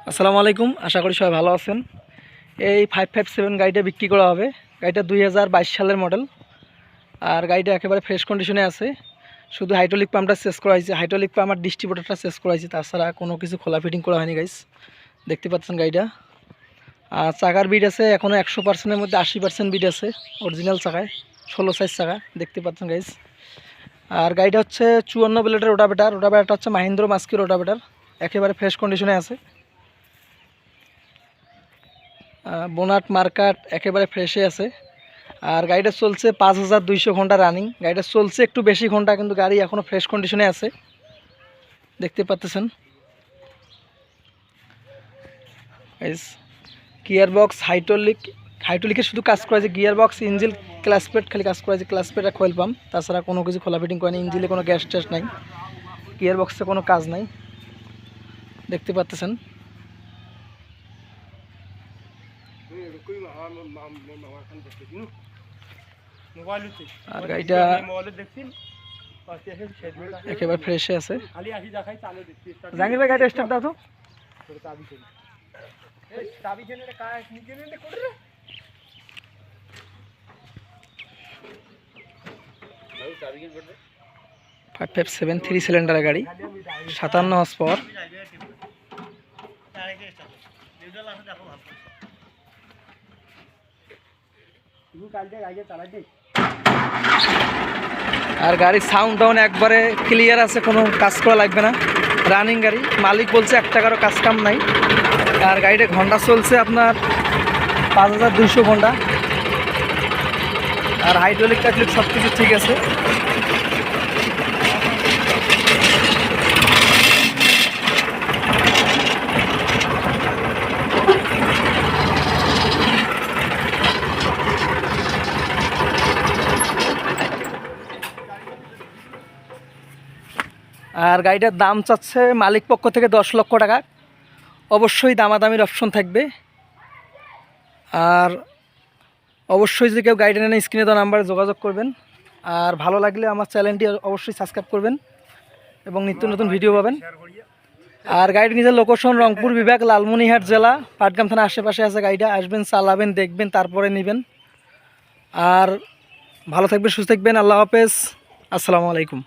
আসসালামু আলাইকুম, আশা করি সবাই ভালো আছেন। এই 557 গাড়িটা বিক্রি করা হবে। গাড়িটা 2022 সালের মডেল, আর গাড়িটা একেবারে ফ্রেশ কন্ডিশনে আছে। শুধু হাইড্রোলিক পাম্পটা চেঞ্জ করা হয়েছে, হাইড্রোলিক পাম্প আর ডিস্ট্রিবিউটারটা চেঞ্জ করা হয়েছে, তাছাড়া কোনো কিছু খোলা ফিটিং করা হয়নি গাইস। দেখতে পাচ্ছেন গাড়িটা। আর চাকার বিট আছে এখনও 100%-এর মধ্যে 80% বিট আছে অরিজিনাল চাকায়, 16 সাইজ চাকা দেখতে পাচ্ছেন গাইস। আর গাড়িটা হচ্ছে 54 ব্লেডের রোটাভেটারটা হচ্ছে মাহিন্দ্র মাস্কি রোটাভেটার, একেবারে ফ্রেশ কন্ডিশনে আছে। বোনাট মার্কাট একেবারে ফ্রেশে আছে। আর গাড়িটা চলছে 5200 ঘন্টা রানিং। গাড়িটা চলছে একটু বেশি ঘন্টা, কিন্তু গাড়ি এখনও ফ্রেশ কন্ডিশনে আছে দেখতে পাচ্ছেন। গিয়ার বক্স হাইড্রোলিকের শুধু কাজ করা আছে, গিয়ার বক্স, ইঞ্জিন, ক্লাসপেট খালি কাজ করা আছে, ক্লাসপেট আর কোয়েল পাম্প, তাছাড়া কোনো কিছু খোলা ফিটিং করেনি। ইঞ্জিনে কোনো গ্যাস ট্যাস নাই, গিয়ার বক্সে কোনো কাজ নাই দেখতে পাচ্ছেন। আর গাড়িটা একেবারে ফ্রেশে আছে। জাহাঙ্গীর ভাই গাড়িটা স্টার্ট দাও তো। ফাইভ 3 সিলিন্ডারের গাড়ি, 57 হর্স পাওয়ার। আর গাড়ির সাউন্ড ডাউন একবারে ক্লিয়ার আছে, কোনো কাজ করা লাগবে না। রানিং গাড়ি, মালিক বলছে 1 টাকারও কাজ কাম নাই। আর গাড়িটা ঘন্টা চলছে আপনার 5200 ঘন্টা। আর হাইড্রোলিক টাইড্রোলিক সব কিছু ঠিক আছে। আর গাড়িটার দাম চাচ্ছে মালিক পক্ষ থেকে 10 লক্ষ টাকা। অবশ্যই দামাদামির অপশন থাকবে। আর অবশ্যই যদি কেউ গাড়িটা নেন, স্ক্রিনে দেওয়া নাম্বারে যোগাযোগ করবেন। আর ভালো লাগলে আমার চ্যানেলটি অবশ্যই সাবস্ক্রাইব করবেন এবং নিত্য নতুন ভিডিও পাবেন। আর গাড়ির নিজের লোকেশন রংপুর বিভাগ, লালমনিরহাট জেলা, পাটগ্রাম থানা আশেপাশে আছে। গাড়িটা আসবেন, চালাবেন, দেখবেন, তারপরে নেবেন। আর ভালো থাকবেন, সুস্থ থাকবেন। আল্লাহ হাফেজ, আসসালামু আলাইকুম।